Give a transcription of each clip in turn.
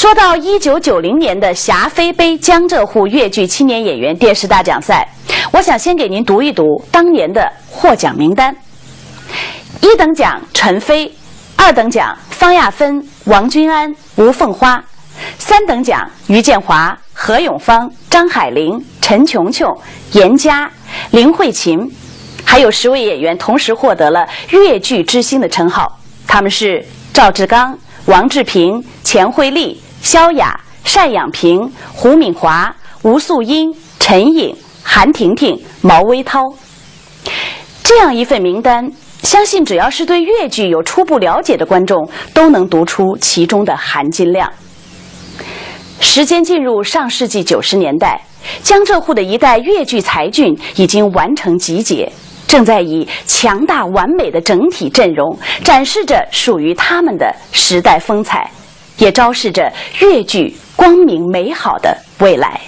说到1990年的霞飞杯江浙沪粤剧青年演员电视大奖赛，我想先给您读一读当年的获奖名单。1等奖陈飞，2等奖方亚芬、王君安、吴凤花，3等奖于建华、何永芳、张海玲、陈琼琼、严佳、林慧琴，还有10位演员同时获得了粤剧之星的称号，他们是赵志刚、王志平、钱惠丽、萧雅、单养平、胡敏华、吴素英、陈颖、韩婷婷、毛微涛。这样一份名单，相信只要是对粤剧有初步了解的观众都能读出其中的含金量。时间进入上世纪90年代，江浙沪的一代粤剧才俊已经完成集结，正在以强大完美的整体阵容展示着属于他们的时代风采，也昭示着粤剧光明美好的未来。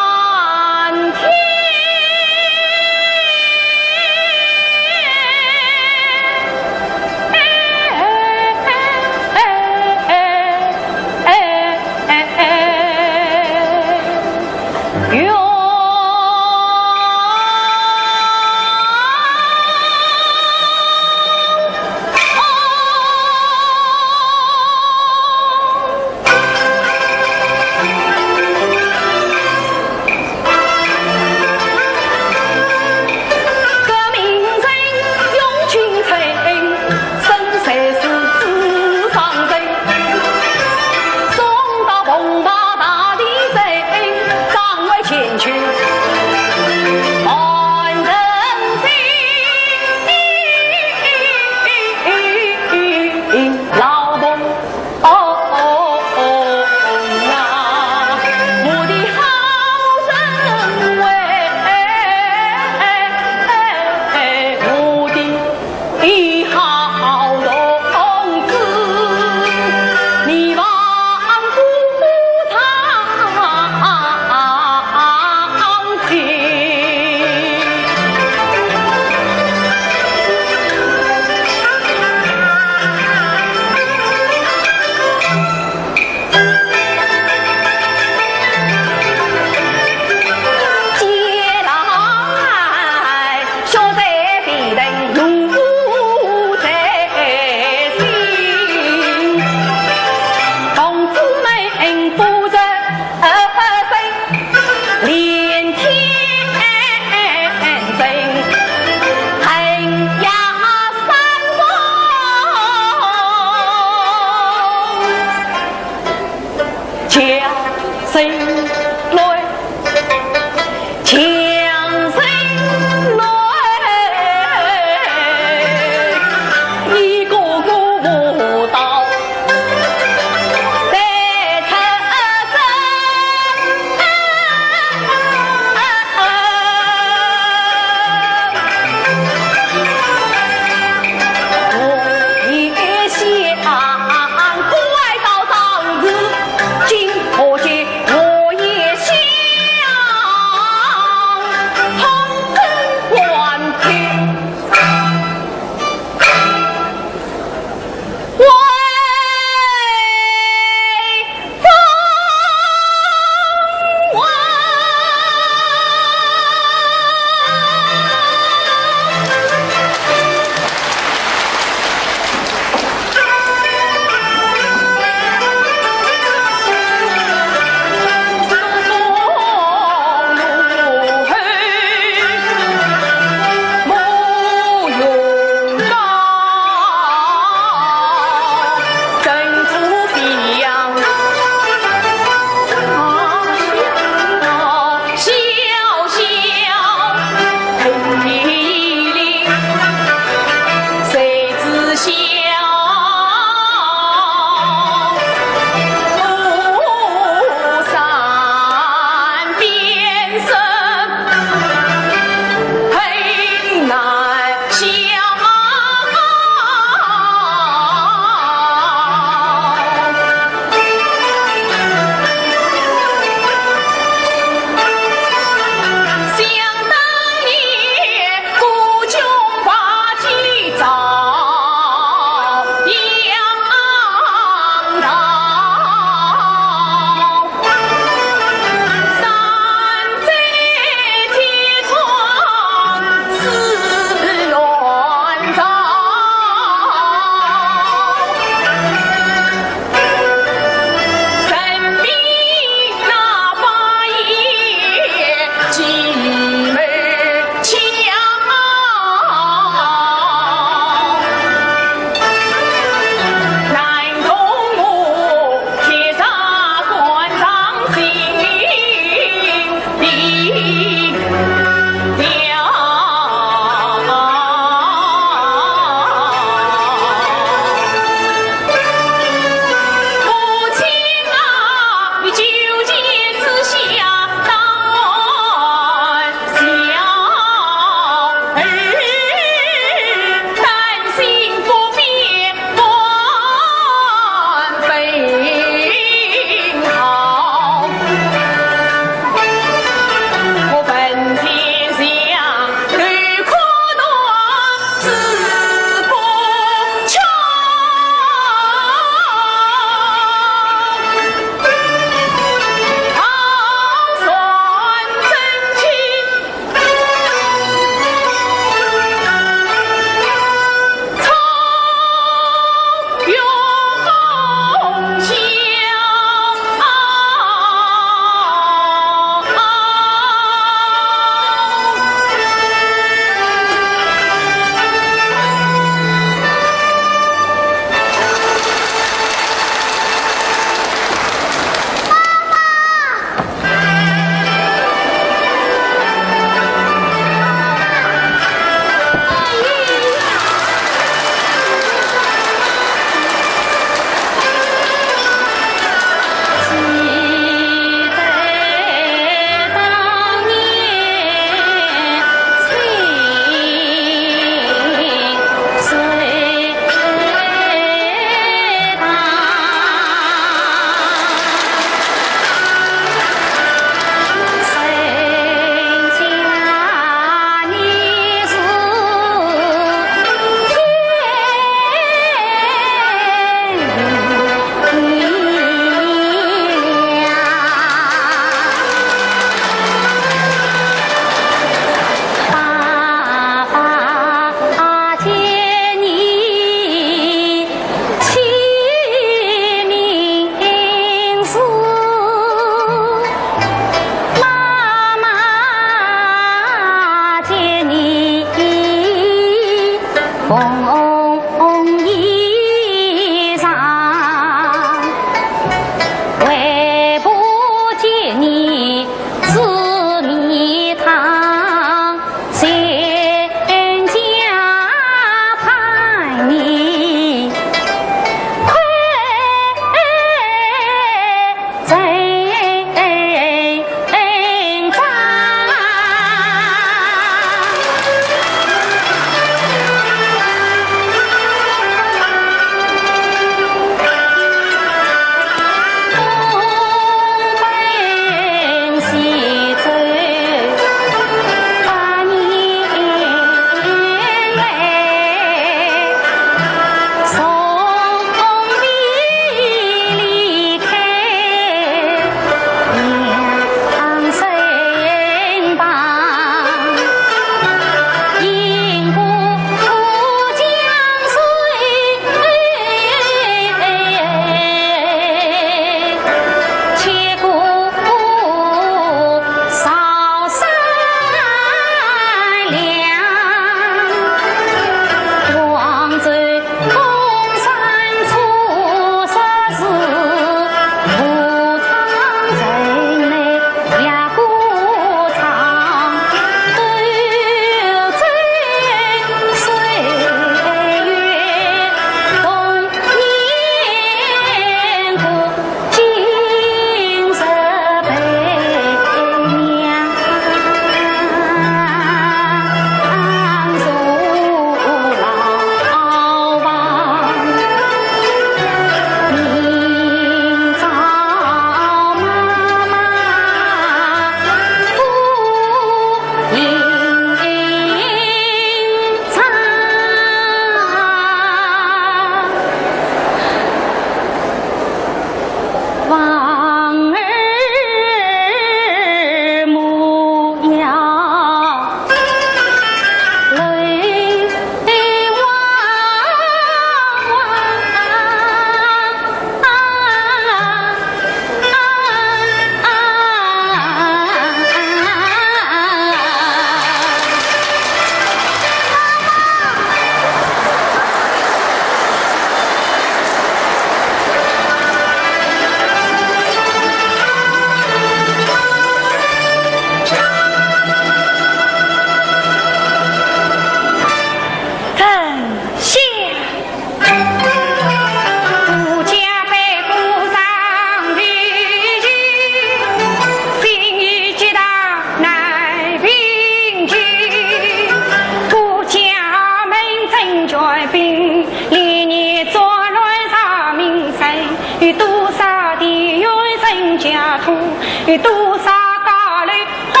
多少家里花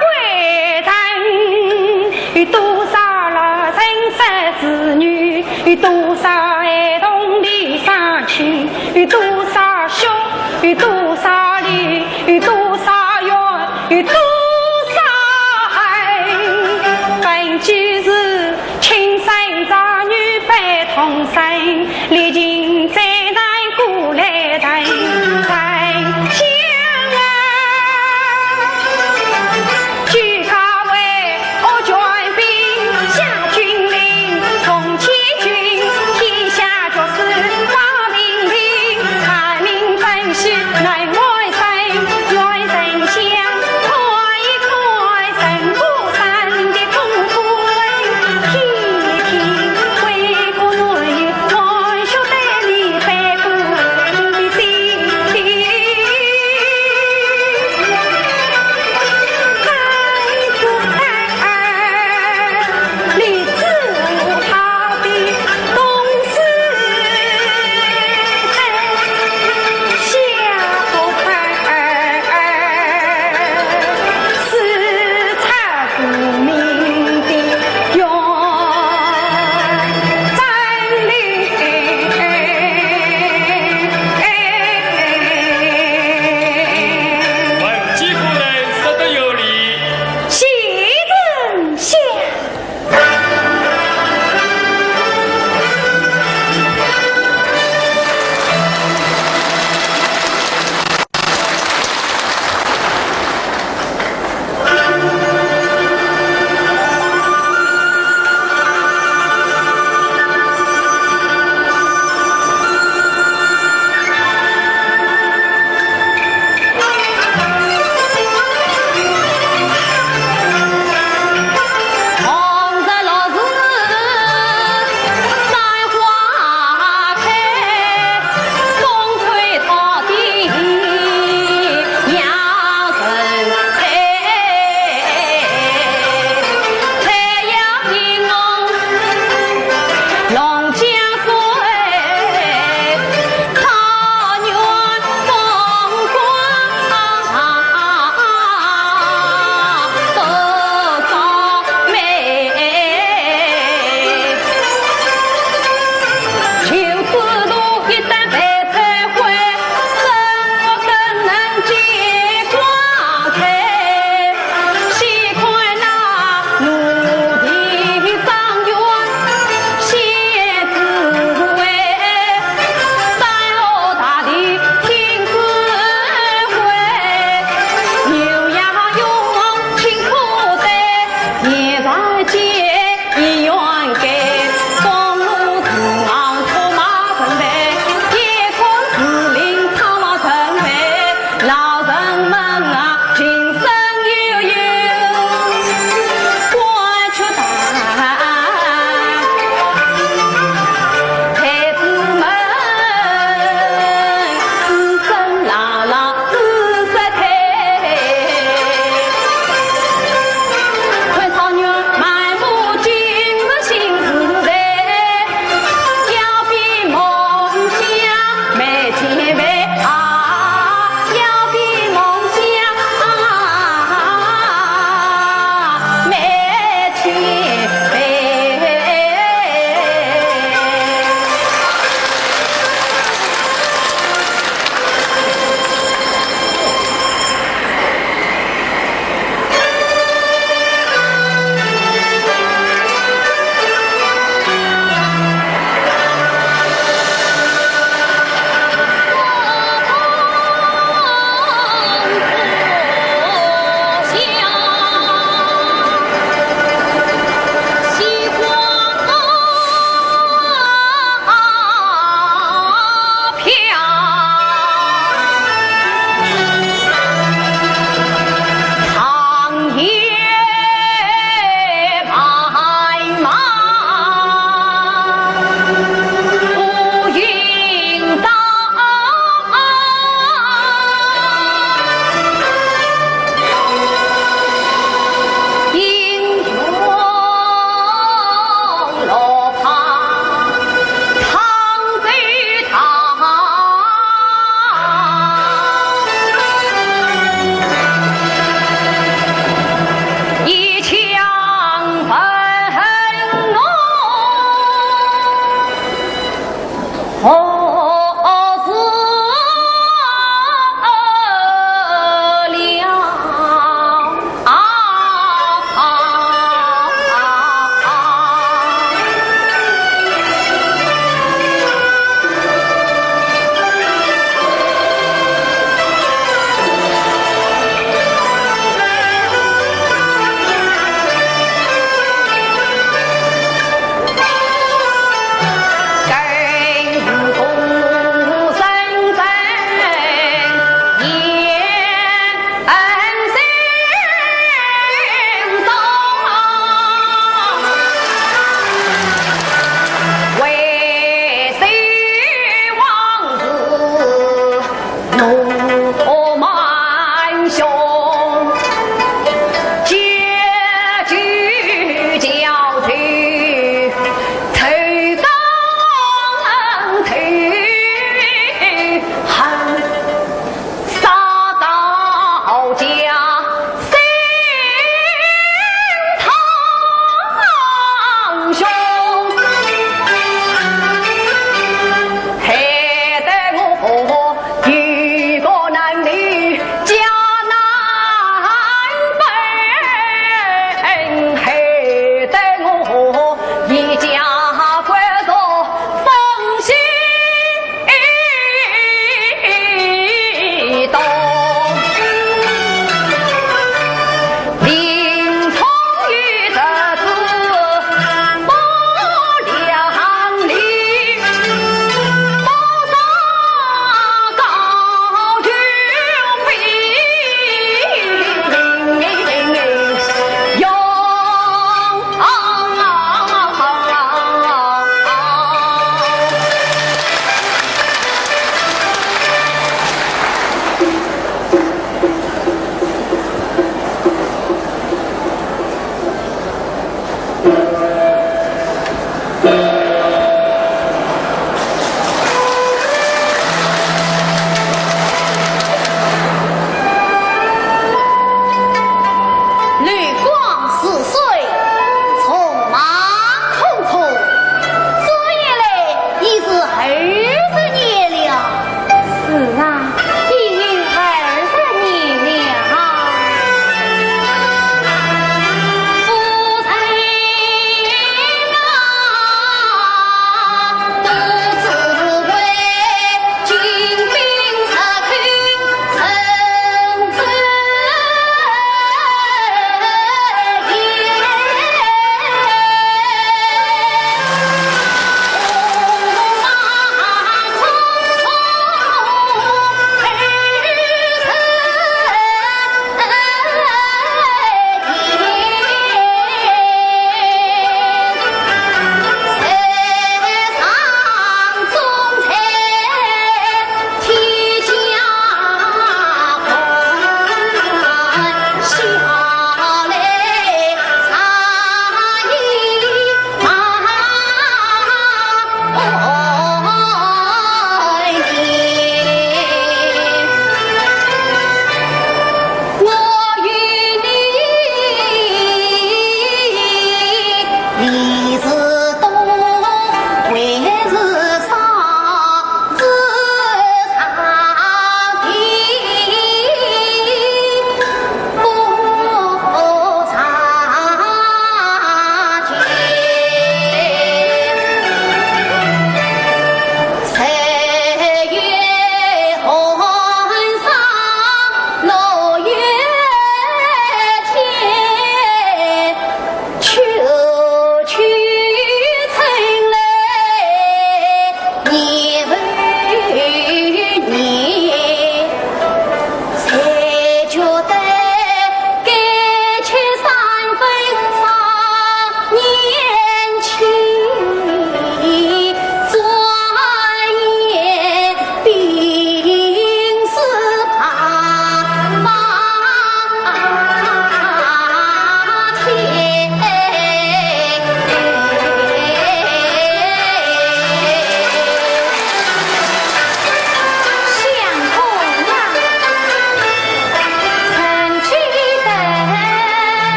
灰尘，多少老人失子女，多少孩童离伤亲，多少血，多少泪，多少冤，多少爱。本就是亲生长女悲痛生，历经灾难过来人。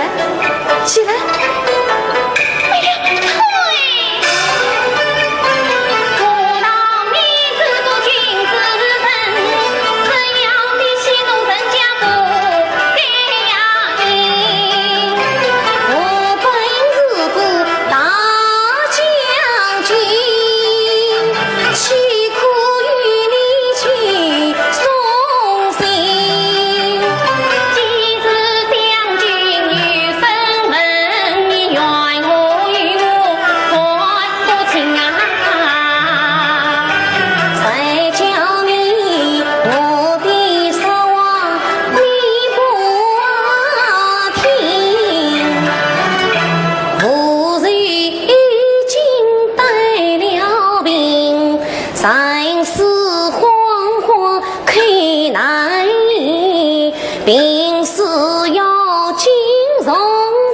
来，起来。病死要紧容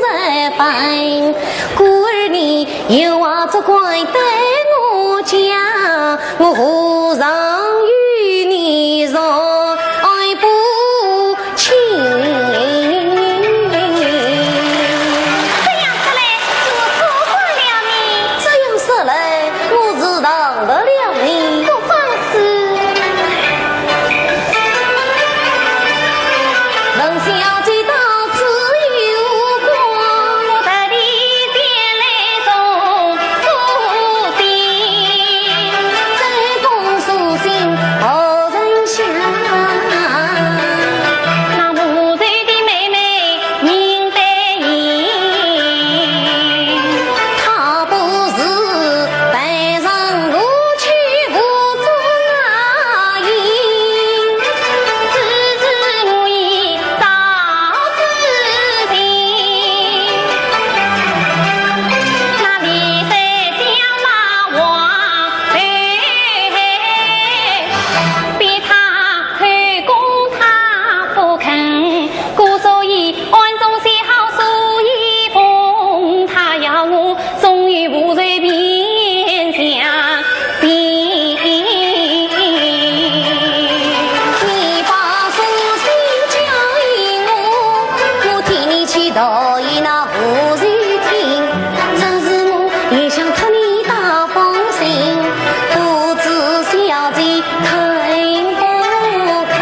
在办，故儿你有话责怪待我讲，我何尝与你若爱不清。这样说来，我错怪了你。这样说来，我是当得了你。不放肆。冷小姐到此有光，我特地前来送书信，这封书信何人写？那母贼的妹妹明白意，她不是白人如去无踪啊影，此次母已早知情，那李三想骂我，逼他开工他不肯，故所以暗中写好书一封，他要我终于无罪便相信。你把书信交与我，我替你去道义那妇人听。这是我也想托你打封信，不知小姐看不看？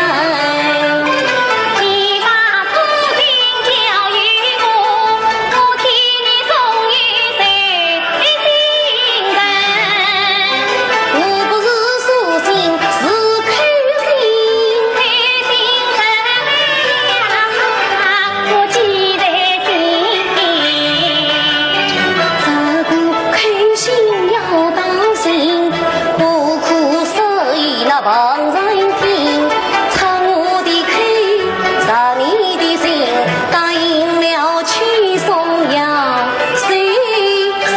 你把书信交与我，我替你送与谁心人？我不是书信，是口信。开心人呀，我记在心。这个口信要当心，苦苦守意那旁人听。插我的口，杀你的心，答应了去送药随心。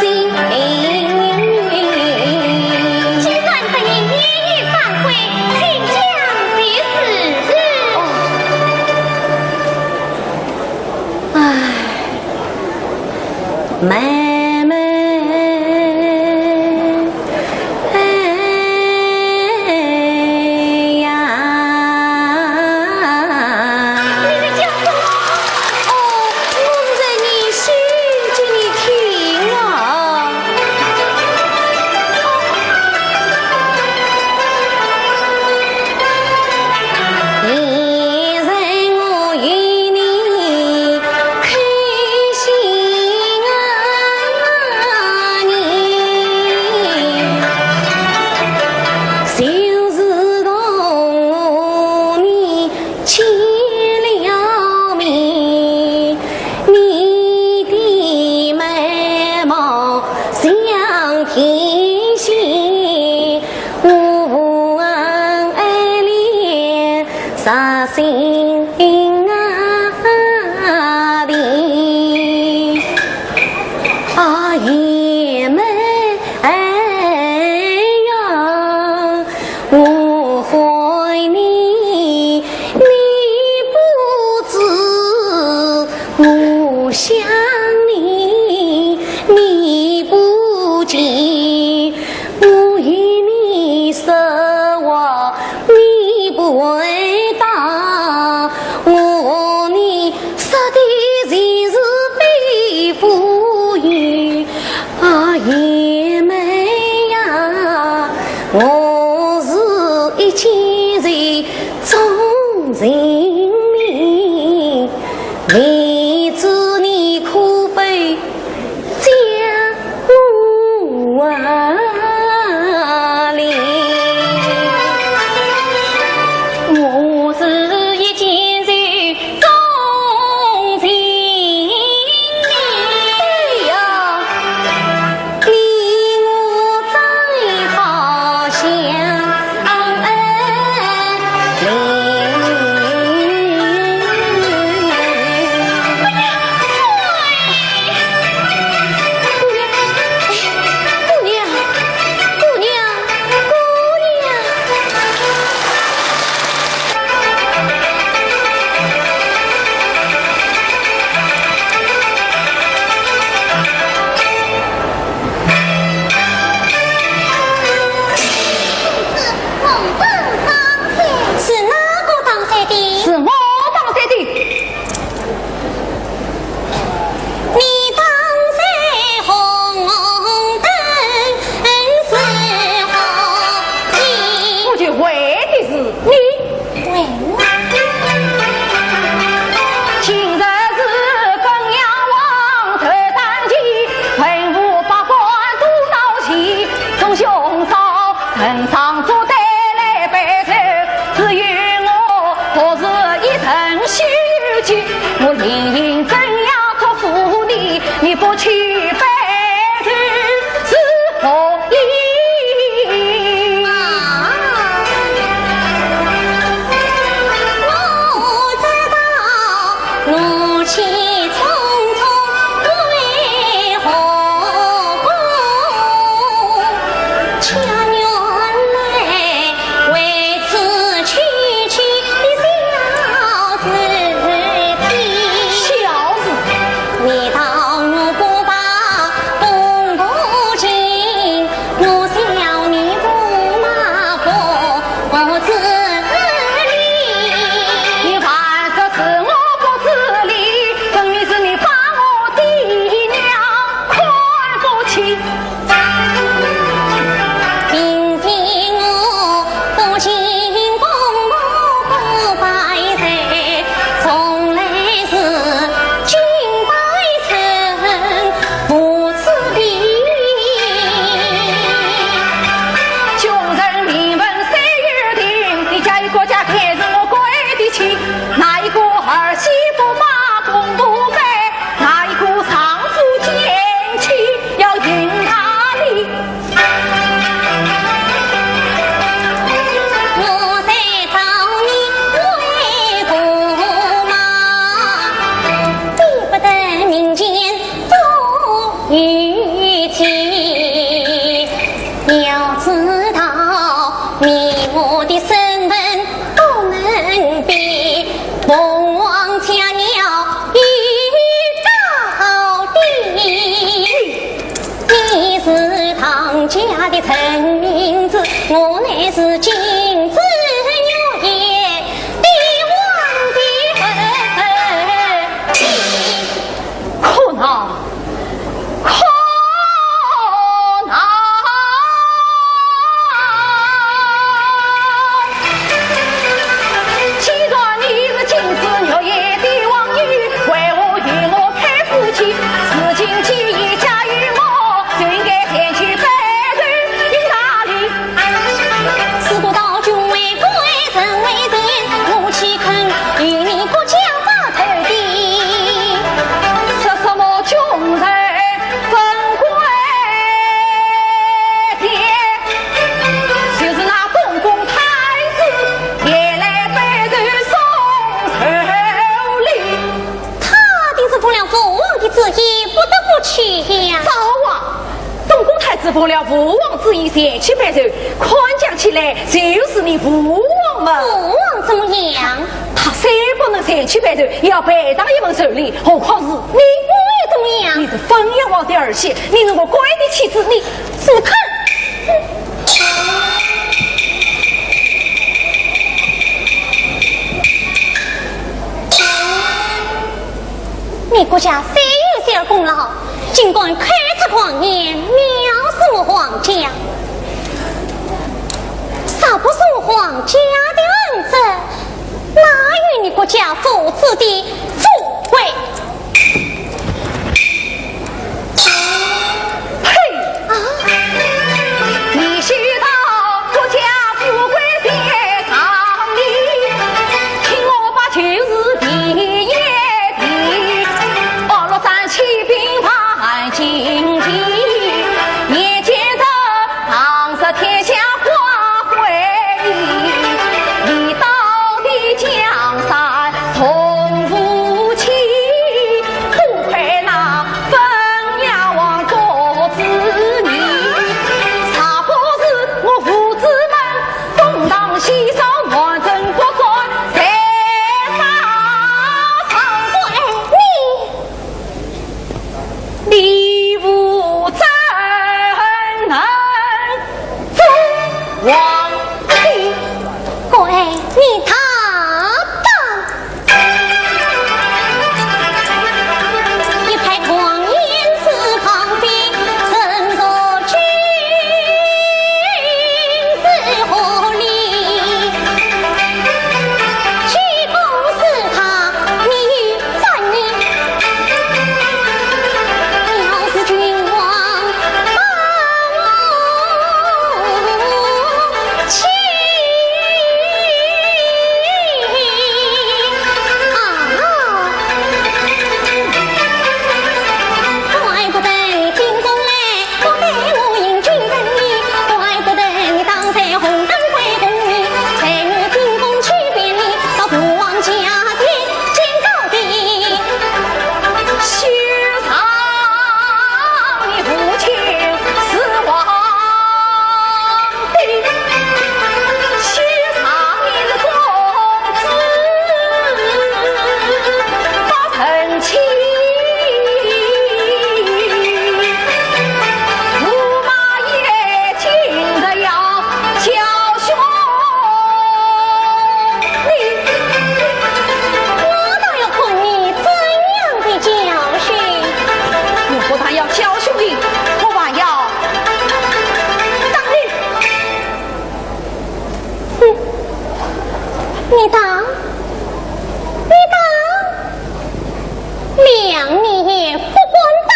今晚得你年夜返回，请将其事。唉，妹妹，哎呀！你在讲什么？哦，我是在你心叫你听啊。现在我与你开心啊，你就是同你签了名，你的美貌像天星，我爱恋啥心啊的啊爷们哎呀，我怀你，你不知我想你，你不记我与你说话，你不回答，我和你说的全是你不去背去是何意？我知道怒气冲冲为何故？恰原来为此区区的小事体。小子，你道我不把公不敬，我笑你不马不自理。你反正是我不自理，分明是你把我的娘看不起。今天我不敬公母不拜谁，从来是君拜臣不自理。穷人名闻谁有听？你家一国家看着我跪的起，哪一个儿媳妇马公不背？哪一个丈夫见妻要迎他礼？我在找你为驸马，比不得民间做玉体。要知道你我的身份不能比，凤凰家了一高低。你是唐家的陈名字，我乃是金枝玉叶帝王的儿媳。可恼，可恼！既然你是金枝玉叶的王女，为何与我开夫妻？事情既已嫁与我，就应该前去拜人于哪里？事不到君为国，人为人，我岂肯与你国家把头低？说什么穷人分贵贱，就是那东宫太子也来拜人送寿礼。他定是奉了父王的旨意，不得不去呀。早啊！东宫太子奉了父王旨意前去拜寿，看讲起来就是你父王嘛。父王怎么样？他虽不能前去拜寿，也要拜当一份寿礼，何况是你？我也怎么你样？是封阳王的儿媳，你是我乖的妻子，你不肯。你国家虽有些功劳，尽管开出狂言，藐视我皇家，少不是我皇家的恩泽，哪有你国家父子的富贵？嘿！你须到国家富贵在场里，听我把旧事提一提。二落三七兵盘经济，眼见着唐时天下花会议，一刀的江山从不起，不愧那封阳王国子女，查不是我父子们东荡西上，乱政国专，在沙场对你礼物怎能封王的？乖，你他当一派狂言是抗非，身若君是何理？举公是他，你犯你。要是君王把我弃。还要教兄弟，我还要当你。你当两年也不管当。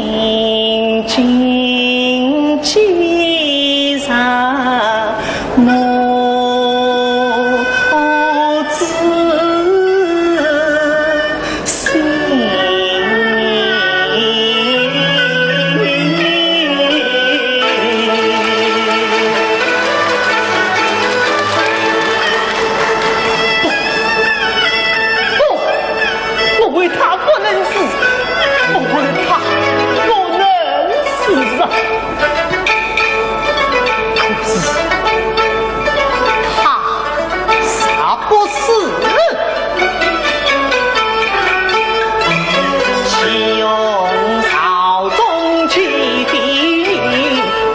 心紧记上母子心。不，我为他不能死，我为他不能死啊！可是他杀不死，岂用朝中去敌人，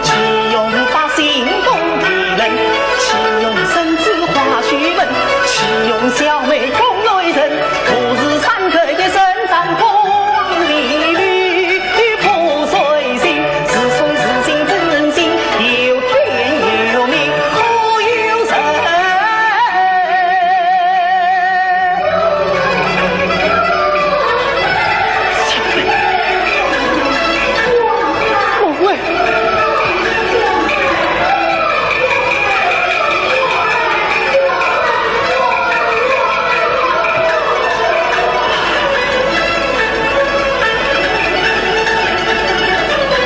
岂用把心动敌人，岂用生子化虚文，岂用小妹共内人，不是三刻的身上破王离律，破碎心，是从是心真人心，有天有命，可有神。我为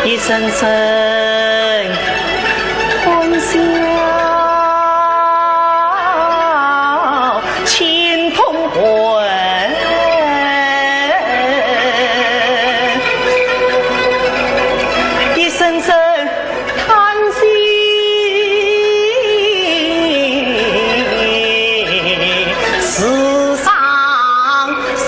一声声欢笑，情同魂，一声声叹息，刺伤心。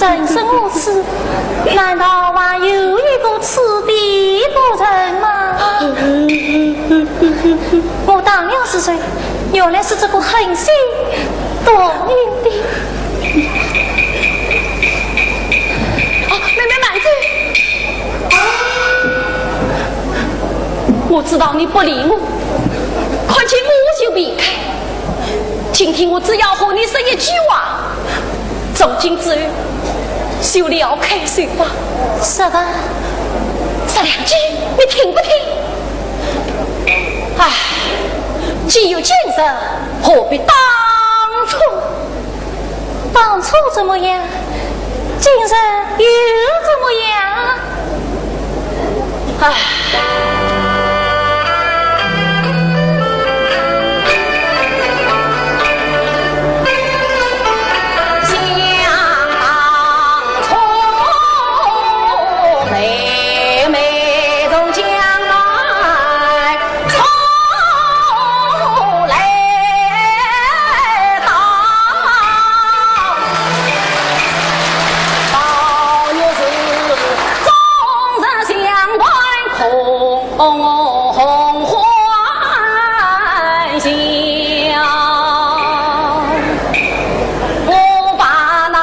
人生如此，难道还有一个此地不成吗？我当年是谁？原来是这个狠心夺命的。妹妹慢着！我知道你不理我，看见我就避开。今天我只要和你说一句话，从今之后就离开谁吧。说吧，说两句，你听不听？唉，既有今日，何必当初？当初怎么样？今日又怎么样？唉。想当初。欢笑。我把那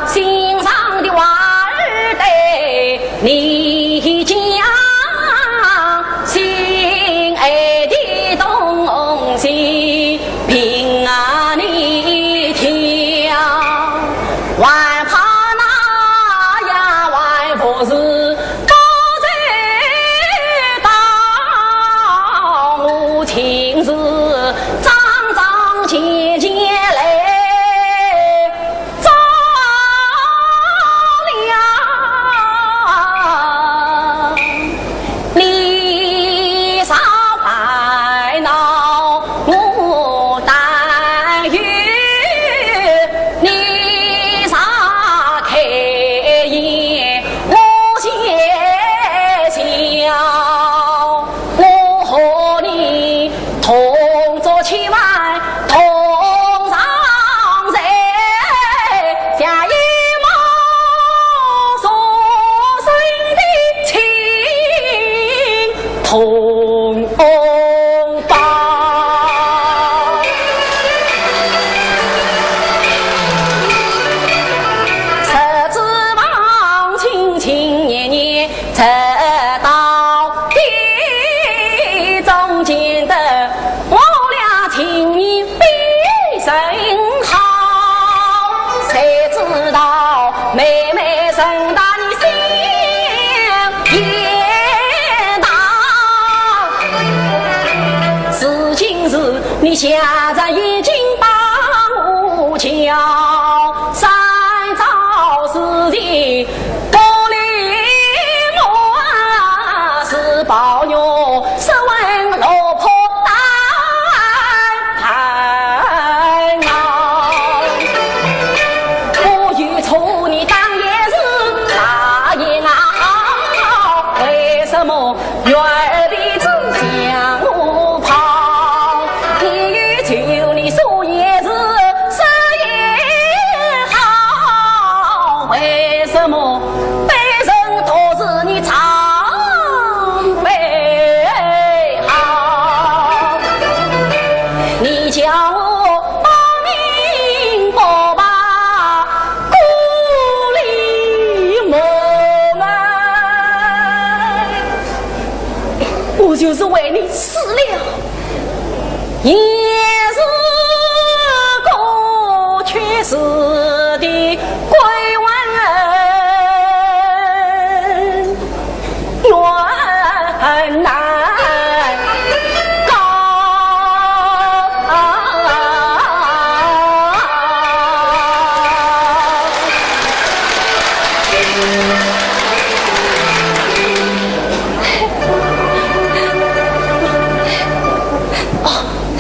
心上的话儿对你讲，心爱的东西平安你听，还怕那呀外婆是高在道路情事脏脏切切来你现在已经当无桥，三朝四季不理我是保佑十万老婆大盘啊！我与处你当也是大爷啊，为什么院儿里只讲我跑？求你说也是生也好，为什么背人都是你常备好？你叫我把命过吧，故里我们，我就是为你死了。也是过去式的归完人，缘难告。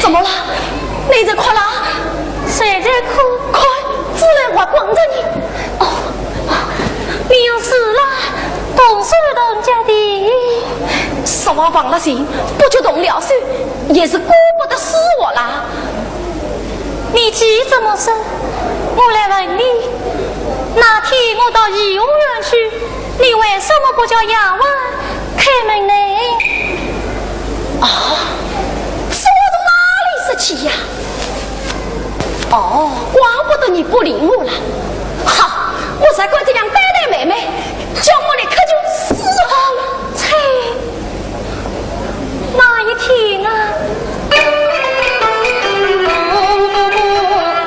怎么了？你在哭了？谁在哭？快，自然我帮着你。哦，你有事了？动手动脚的，什么忘了心，不就动了手，也是顾不得死我啦。你急这么深，我来问你，那天我到颐红园去，你为什么不叫衙门开门呢？啊，是我从哪里说起呀？哦，怪不得你不理我了。好，我才怪这样呆呆妹妹，叫我你可就死好了。猜那一天啊，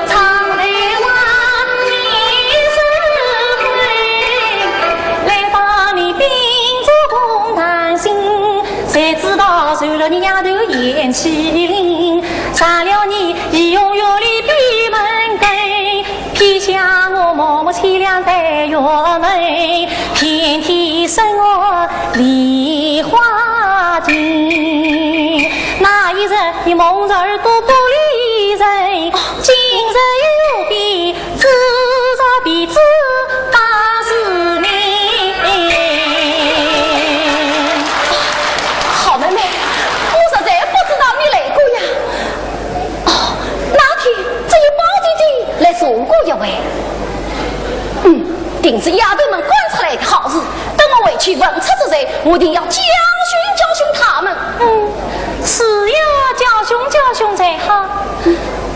长台湾你是会来帮你秉着公担心，谁知道受了你丫头眼气灵，杀了你颐红园里闭门羹，撇下我默默凄凉在院门，偏替生我梨花镜。那一日你蒙着耳朵不理人，今日又比指着鼻子打死你。好妹妹，我实在不知道你来过呀。哦，那天只有包姐姐来送过一位。定是丫头们管出来的好事。等我回去问出之后，我定要教训教训是要教训才好。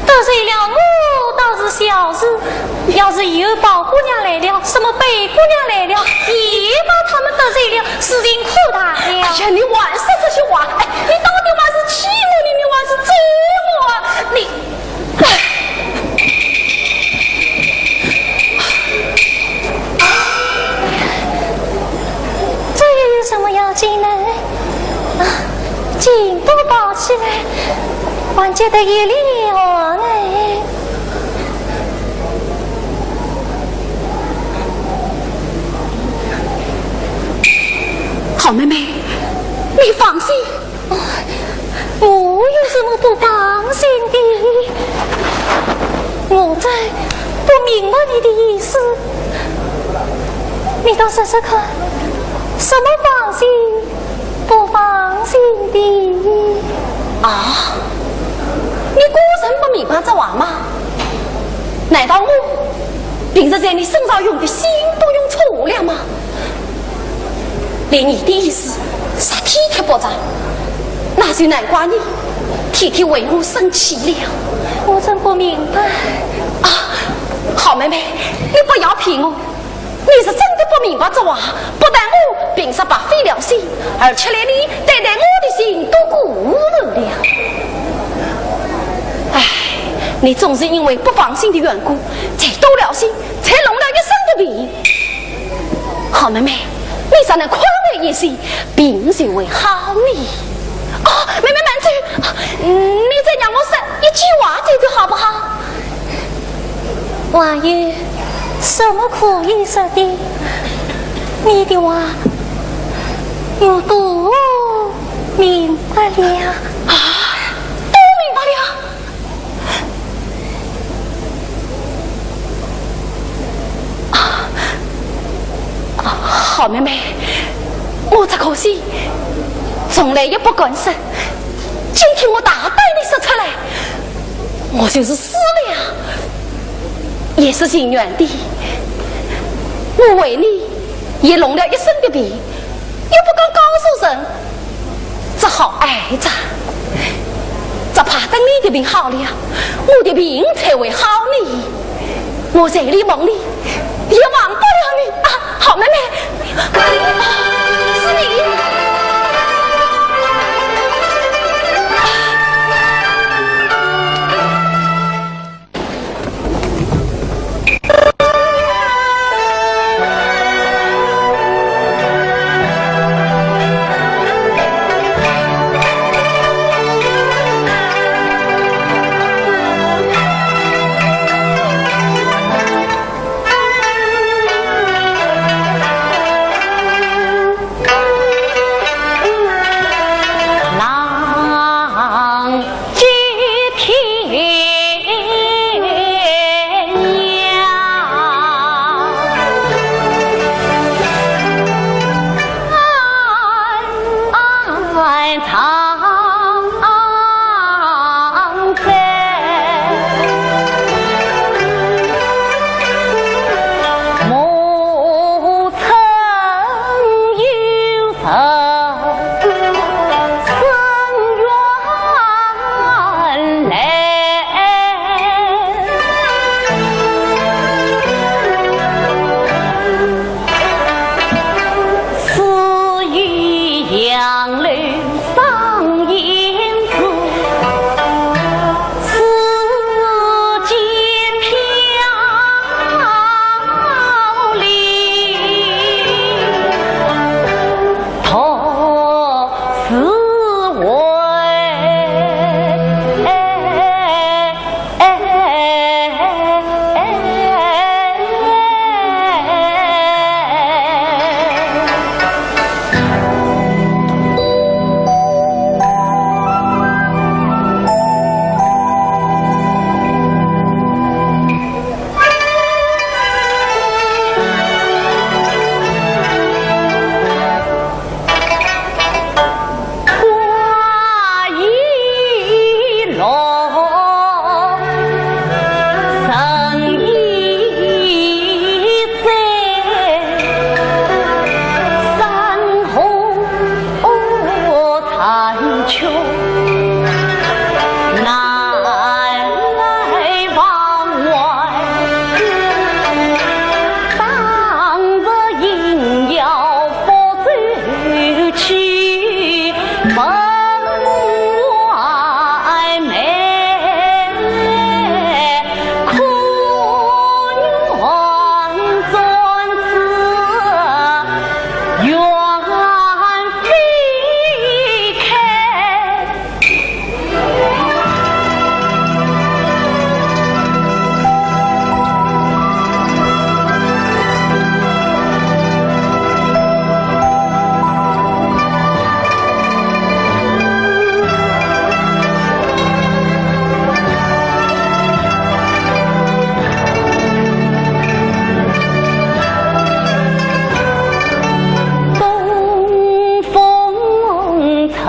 得罪了我倒是小事，要是以后宝姑娘来了，什么北姑娘来了，也把他们得罪了，事情可大了。哎呀，你晚说这些话，哎，你到底还是气我，你还是咒我，你。这又有什么要紧呢？啊，劲都抱起来，还觉得一了呢。好妹妹，你放心。我有什么不放心的？我真不明白你的意思，你倒说说看，什么放心不放心的？啊，你果然不明白这话吗？难道我平时在你身上用的心都用错了吗？连你的意思啥体贴不着，那就难怪你天天为我生气了。我真不明白。啊，好妹妹，你不要骗我，你是真的不明白这话，不但我平时白费了心，而且连你对待我的心都顾不了。唉，你总是因为不放心的缘故，才多了心，才弄了一身的病。好妹妹，你才能宽慰一些，病就会好了。哦，妹妹慢走，你再让我说一句话这个好不好？还有什么可以说的？你的话我都明白了。啊，都明白了。好妹妹，我只可惜从来也不敢说，今天我大胆的说出来，我就是死了也是心愿的。我为你也弄了一身的病，又不敢告诉人，只好挨着，只怕等你的病好了，我的病才会好呢。我在你梦里也忘不了你啊，好妹妹，是你。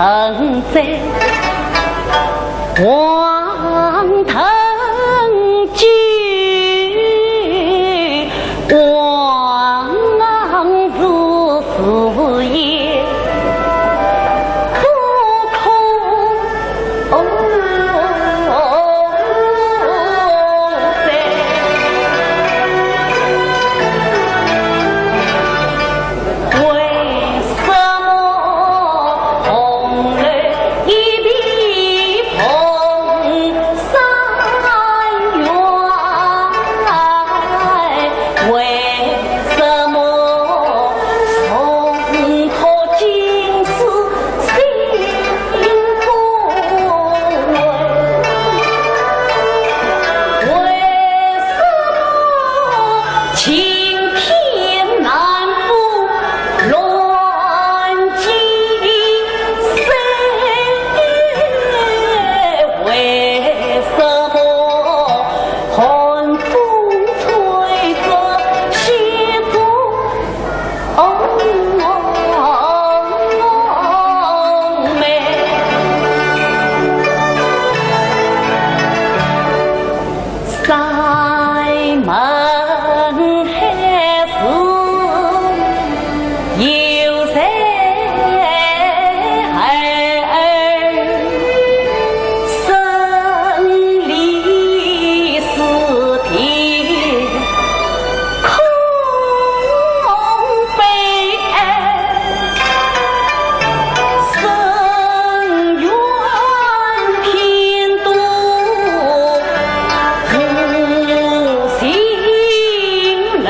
承载，王腾举，王如事业，不空在。为什么红楼一笔风三元？为什么送托金丝新风味？为什么晴天南府乱鸡声？为什么寒风吹着西风梅？塞门海市有谁胜利是天空悲深渊天多无心泪，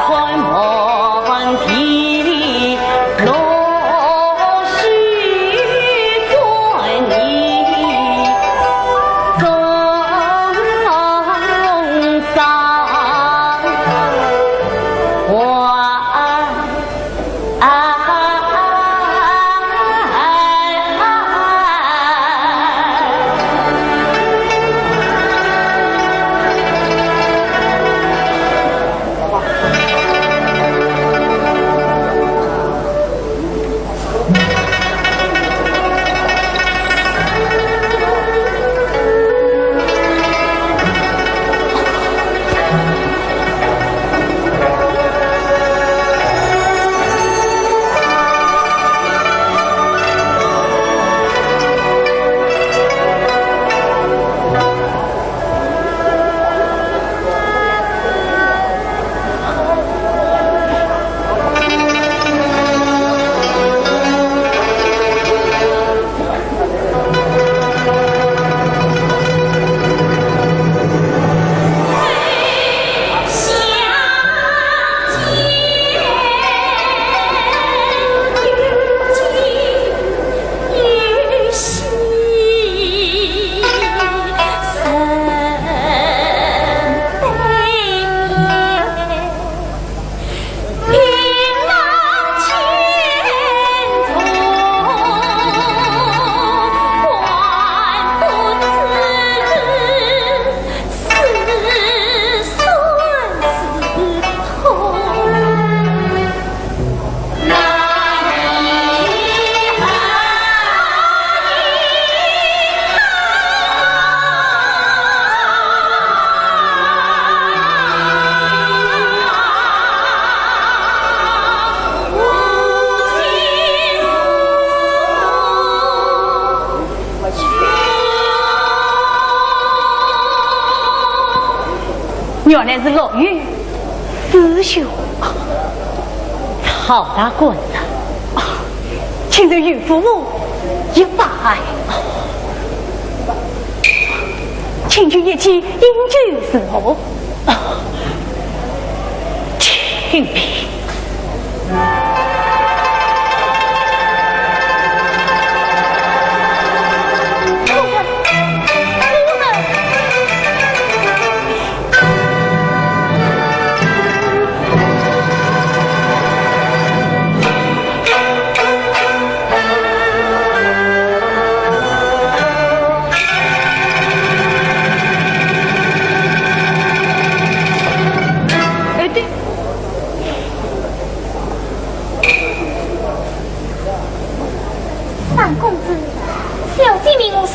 看满地落絮转移中上原来是老岳师兄，好大棍子！请这岳父母一拜，请去一起饮酒伺候，请便。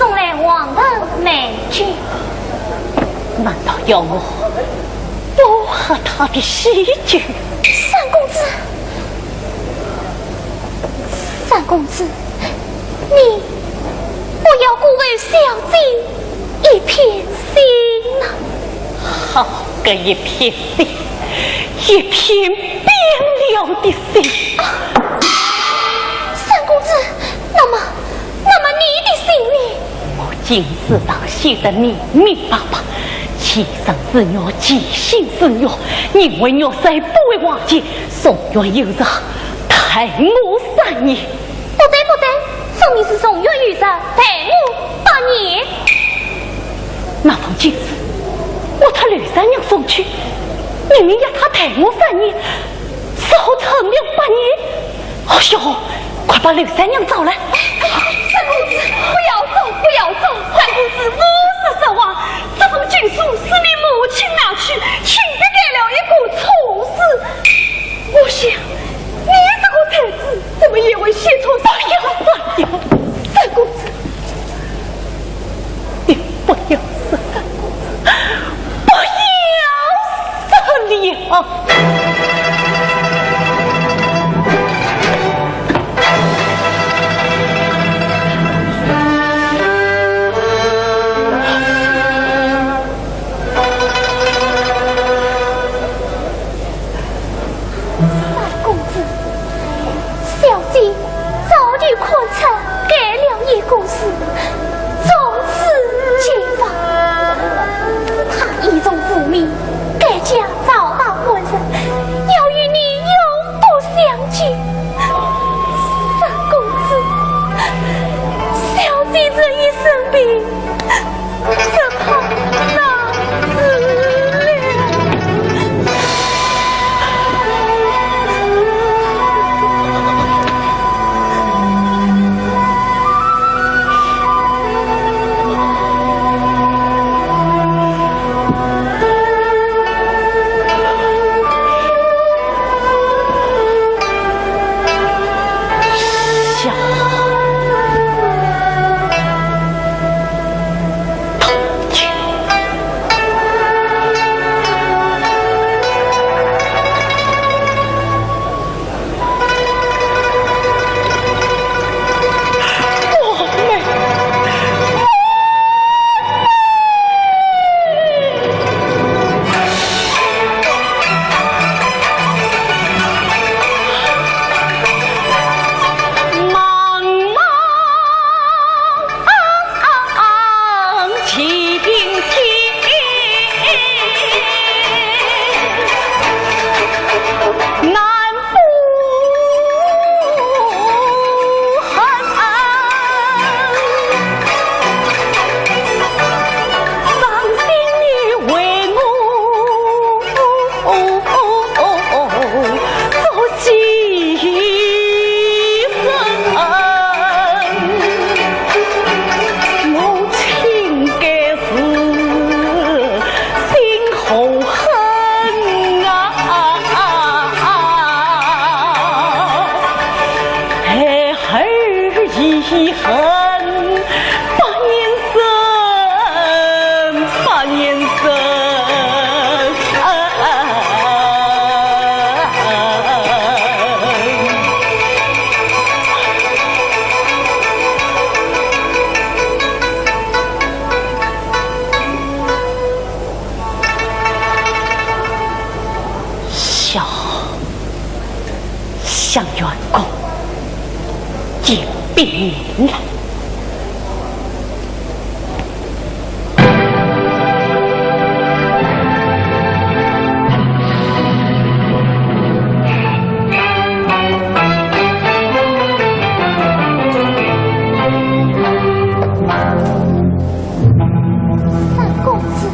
送来黄藤美酒。难道要我不喝他的喜酒？三公子，三公子，你不要辜负小姐一片心呐！好个一片心，一片冰凉的心。三公子，那么你的心里？我今世上写的明明白白，其上之女，其心之女，因为肉身不会忘记，宋元有着太我3年。不对，说明是宋元有着太我8年。那封金子，我他吕三娘送去，明明要他太我3年，少成了8年。哎呦，快把吕三娘找来！三公子，不要走！三公子，我是说话，这封情书是你母亲拿去，请别给了一个错事。我想，你这个才子怎么也会写错不要！三公子，你不要死，三公子，不要死了！向员工进兵来。三公子。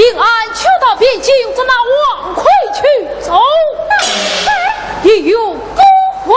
平安求到边境，则拿王魁去走，也有功夫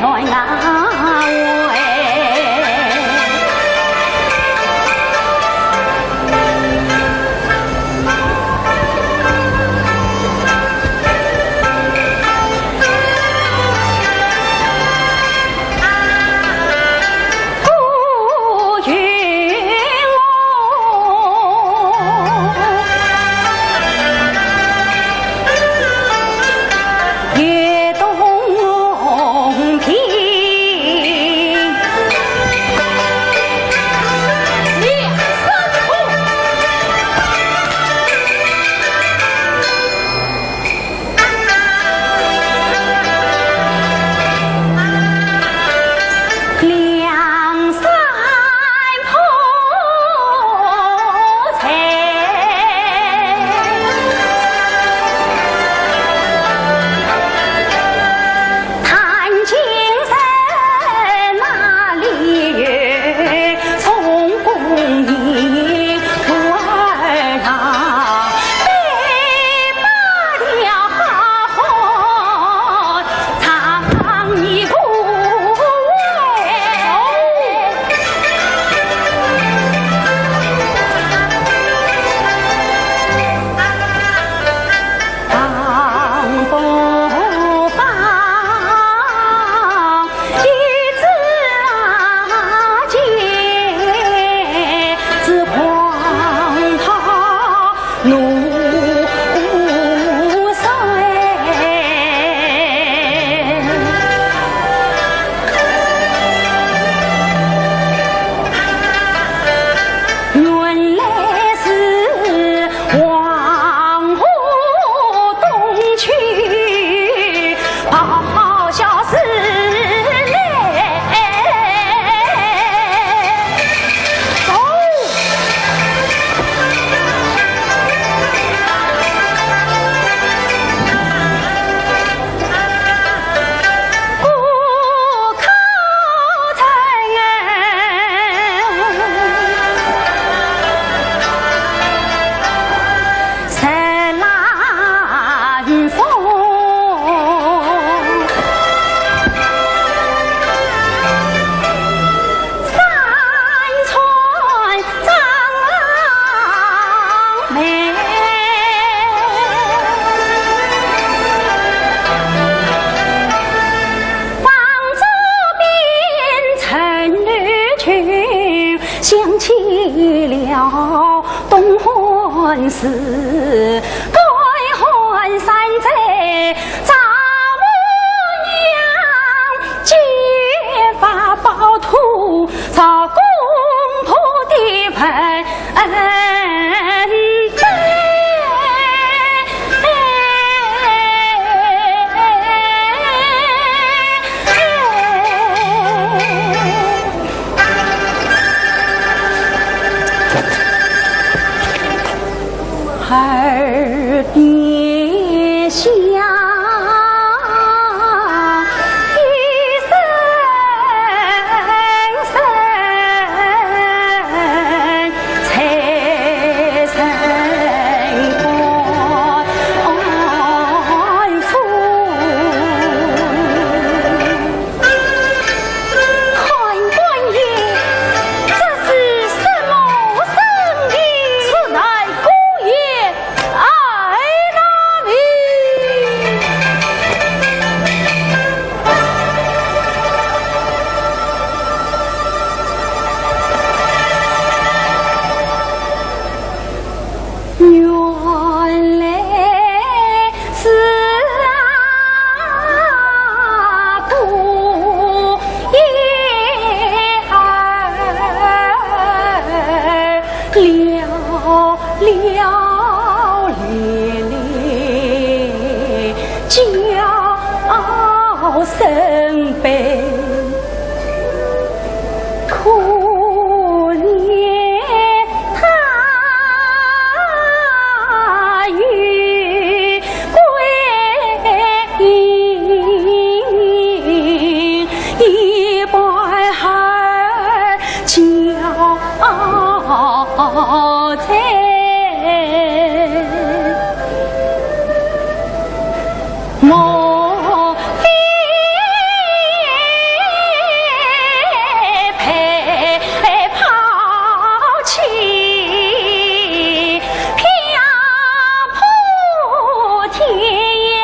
拜了。事，该还山贼赵母娘，揭发暴徒，朝公婆的盆。儿别下一声声财神官父。身悲，可怜他与归隐，一百孩交在。莫非配抛弃，漂泊天涯，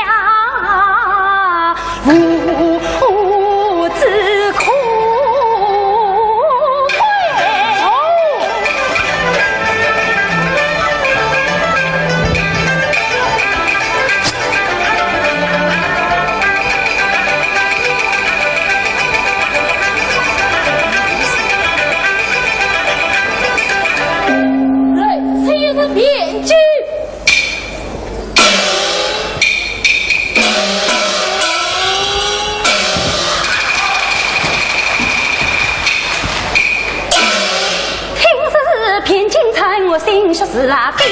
无知苦归。面具。听是偏精彩，我心说是拉比，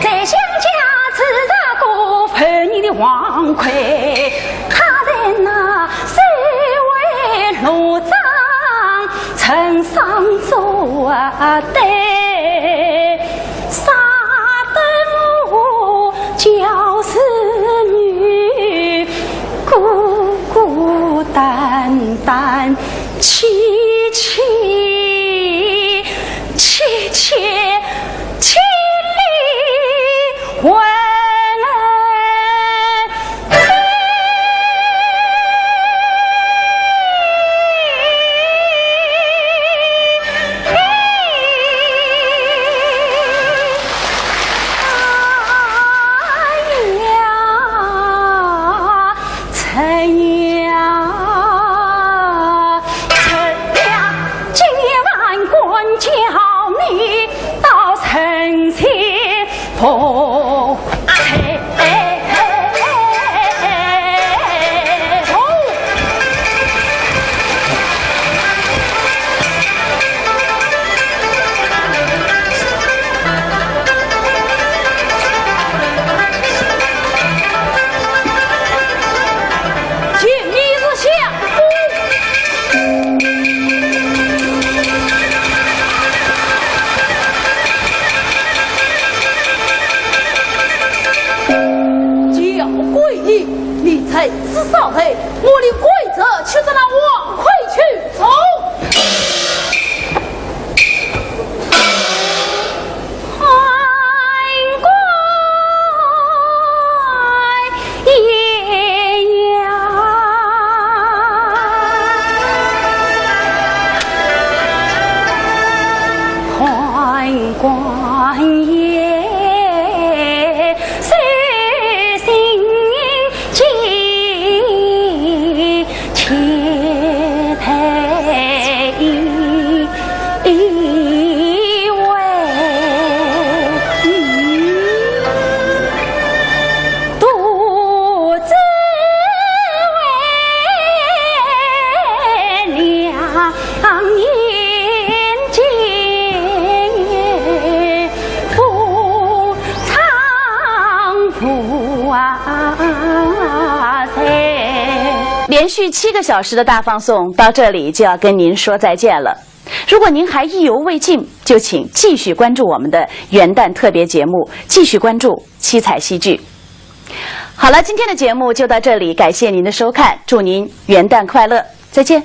在乡家吃茶歌，陪你的王魁，他在那社会路上称上做对。教是女，孤孤单单，凄凄凄凄凄厉问。少黑，我的规则去着那王魁去走。连续7个小时的大放送到这里就要跟您说再见了。如果您还意犹未尽，就请继续关注我们的元旦特别节目，继续关注七彩戏剧。好了，今天的节目就到这里，感谢您的收看，祝您元旦快乐，再见。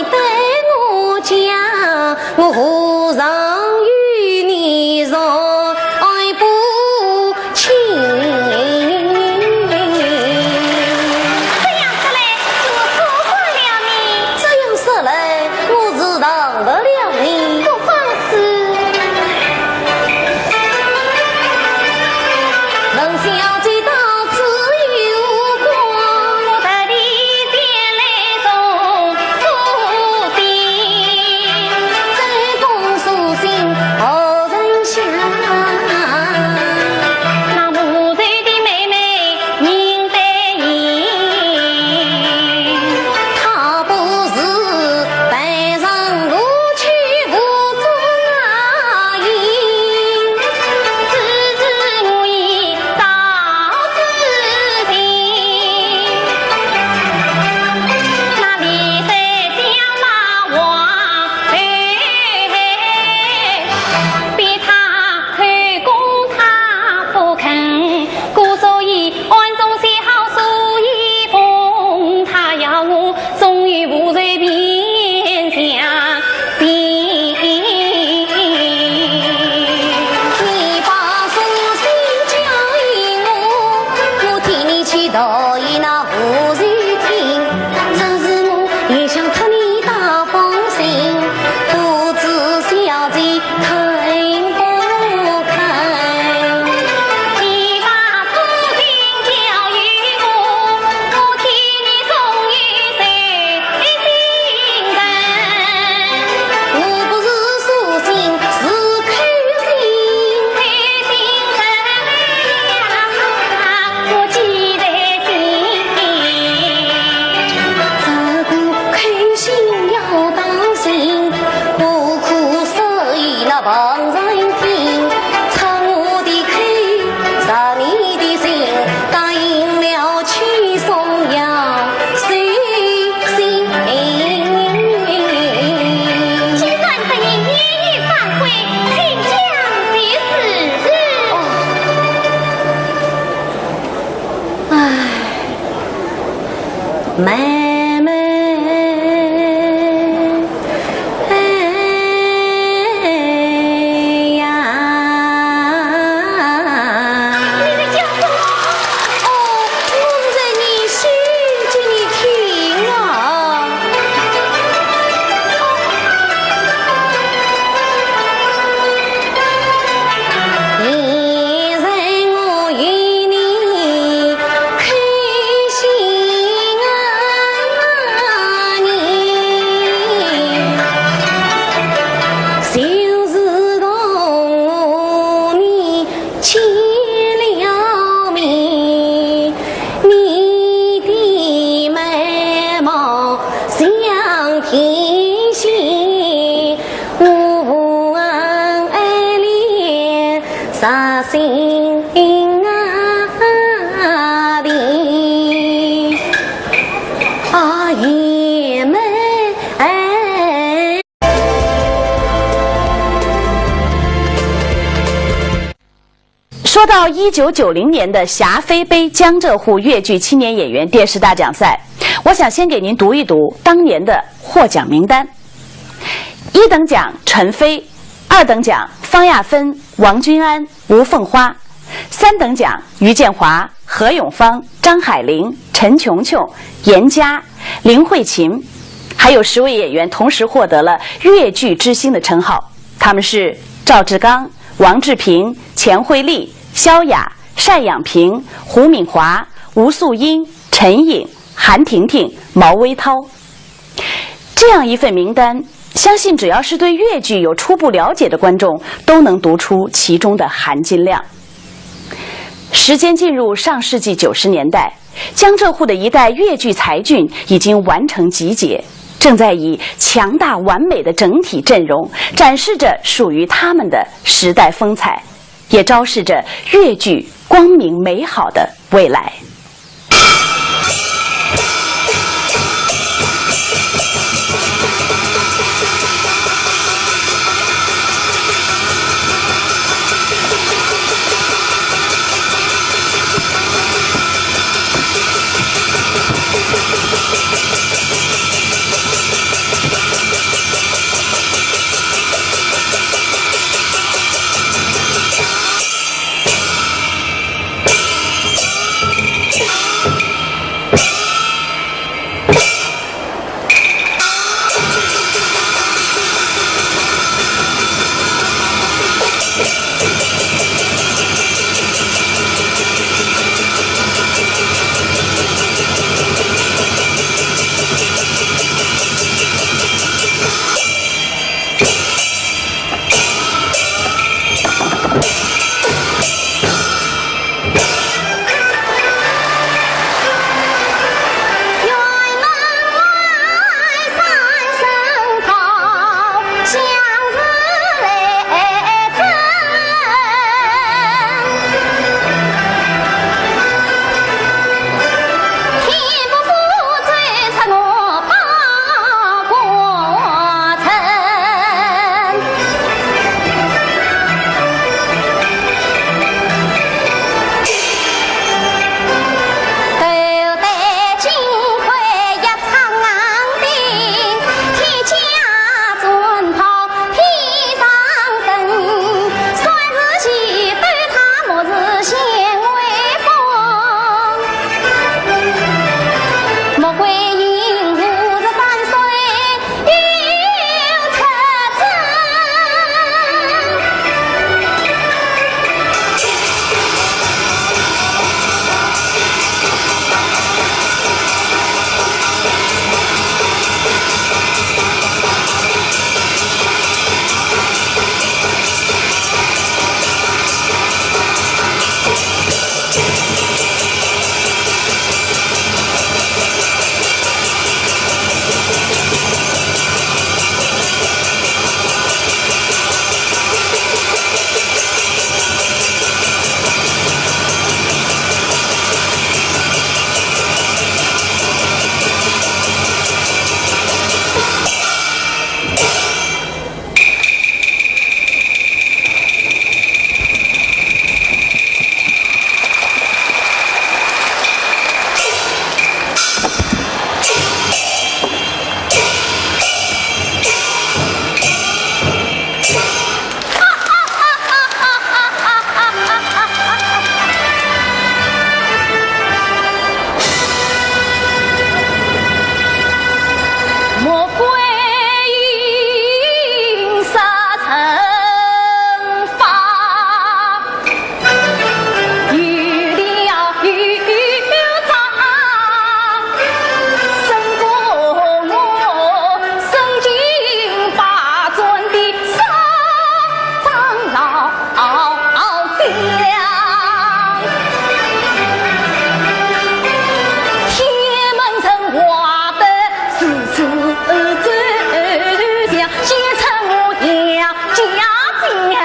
对我讲，我何尝与你容不清？这样说来，我错怪了你。这样说来，我是当得了你。不妨事，冷小姐到此有光，我的理前来送书信，这封书信何人写？那无罪的妹妹认得伊，他不是带上如去无踪啊影，此事我已早知情。那李三想骂王逼他开工他不肯，故所以暗中写好书一封，他要我送于无罪边相信。你把书信交与我，我替你去导演那无人听。这是我也想托你打封信，不知小姐看不看？你把书信交与我，我替你送于谁心人？我不是书信，是口信。开心人，我记在心。这个口信要当心，不可随意那旁人听。插我的口，杀你的心，答应了去送呀随心。既然得你言语反悔，请讲其事。妹妹，呀，你在讲什么？我是在你心叫你听啊。现在我与你开心啊，你就是同你见了面，你的美貌像天仙，我爱恋杀心啊的啊爷们哎。说到1990年的霞飞杯江浙沪粤剧青年演员电视大奖赛，我想先给您读一读当年的获奖名单。1等奖陈飞，2等奖方亚芬、王君安、吴凤花，3等奖于建华、何永芳、张海玲、陈琼琼、严佳、林慧琴，还有10位演员同时获得了粤剧之星的称号，他们是赵志刚、王志平、钱慧丽、萧雅、单养平、胡敏华、吴素英、陈颖、韩婷婷、毛微涛。这样一份名单，相信只要是对粤剧有初步了解的观众，都能读出其中的含金量。时间进入上世纪90年代，江浙沪的一代粤剧才俊已经完成集结，正在以强大完美的整体阵容展示着属于他们的时代风采，也昭示着粤剧光明美好的未来。烈焰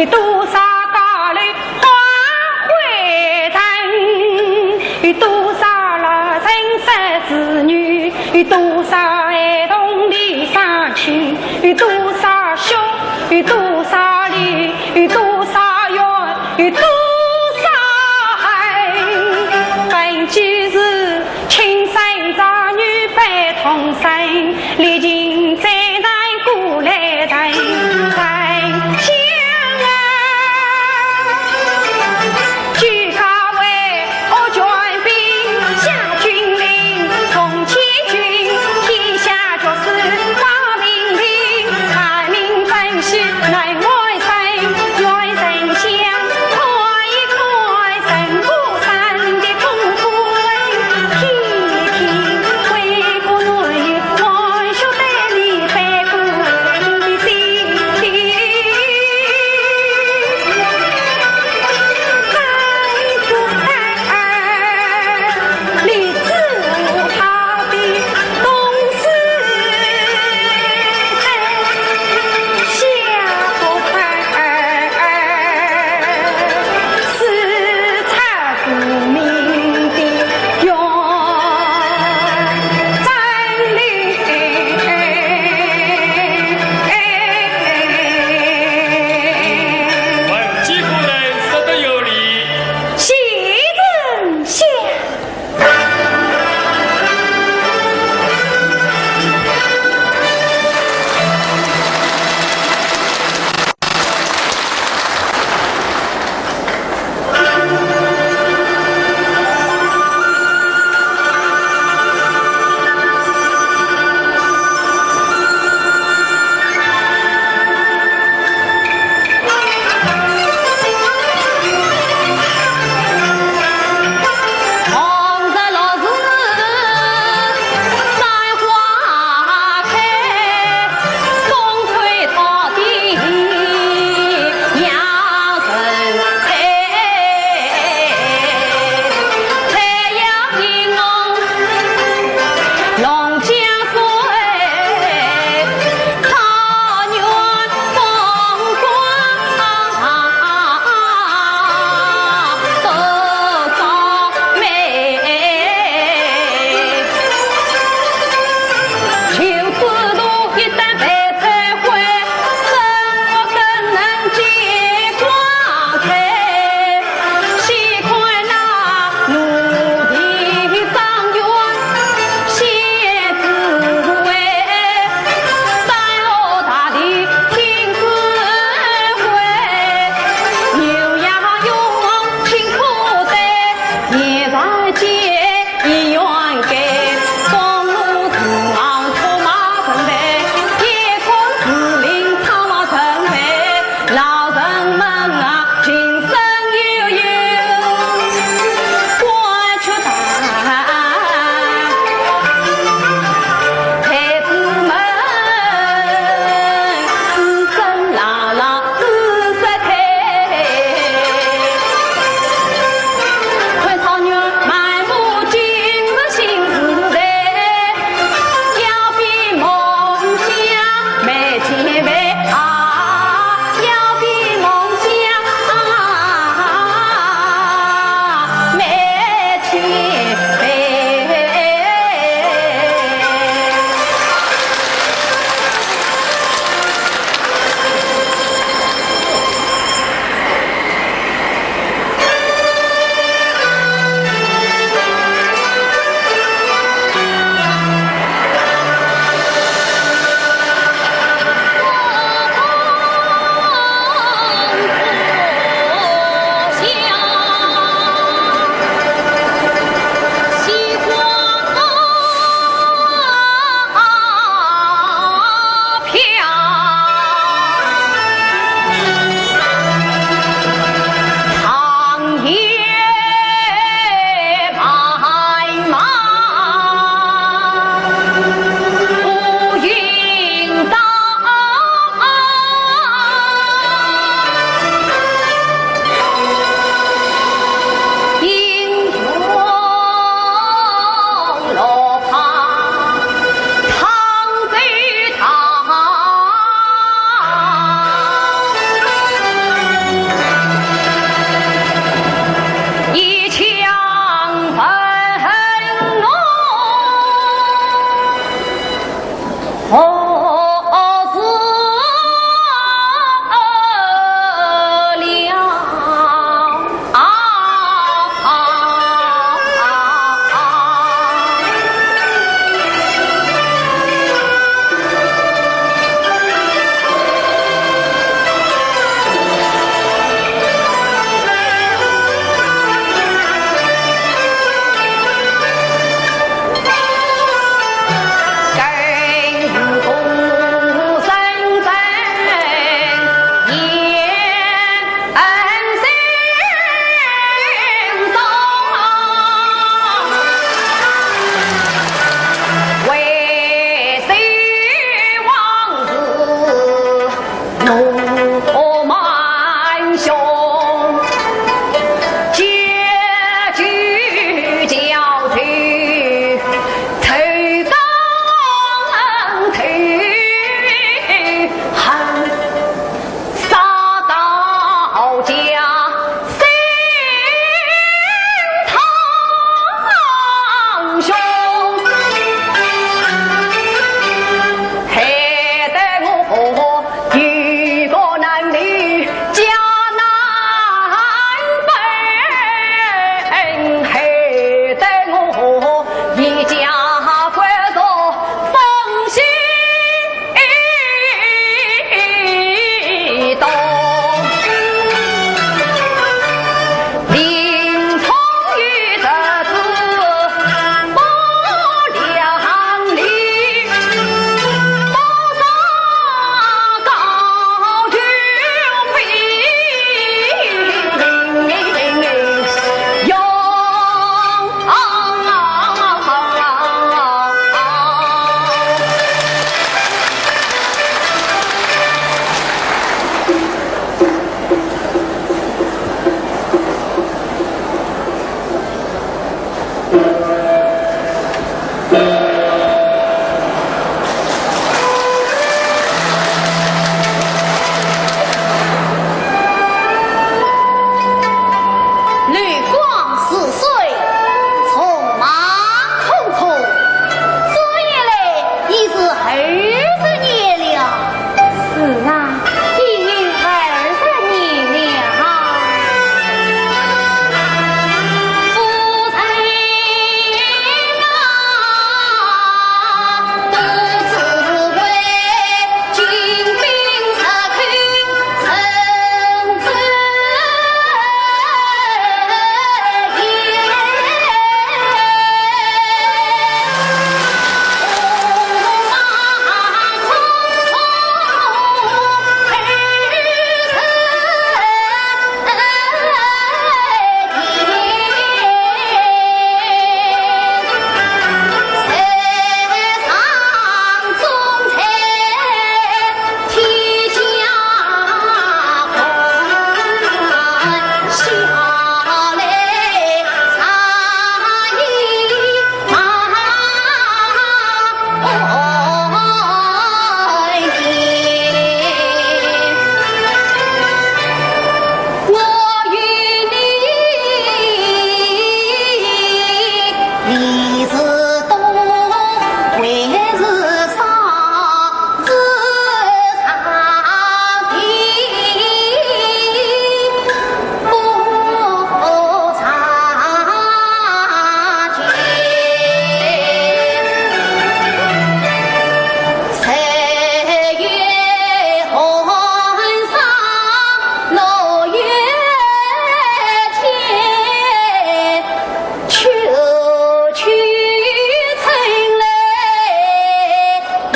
多少高楼光辉人，多少老人失子女，多少孩童离丧亲，多少兄，多少里，多少冤，多少恨。本就是亲生长女悲痛生，历经灾难过来人。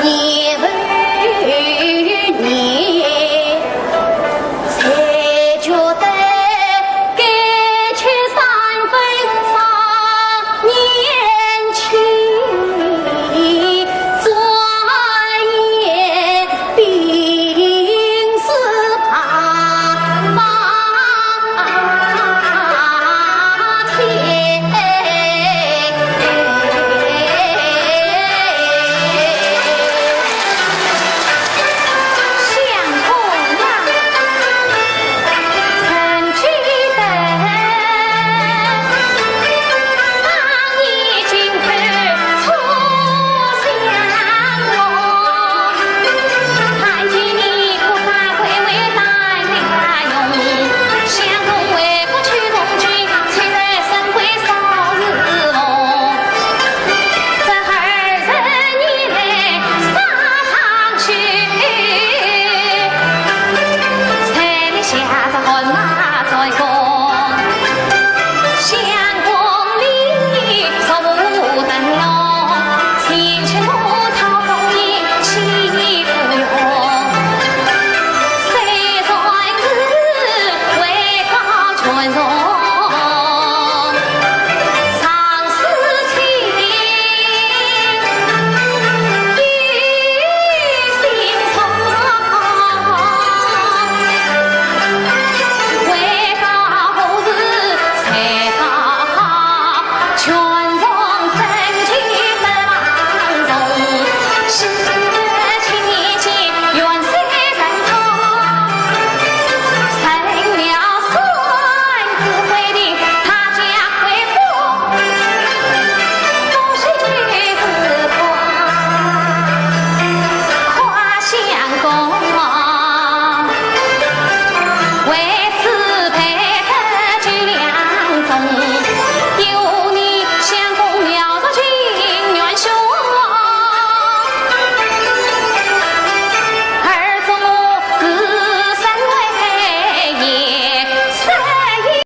你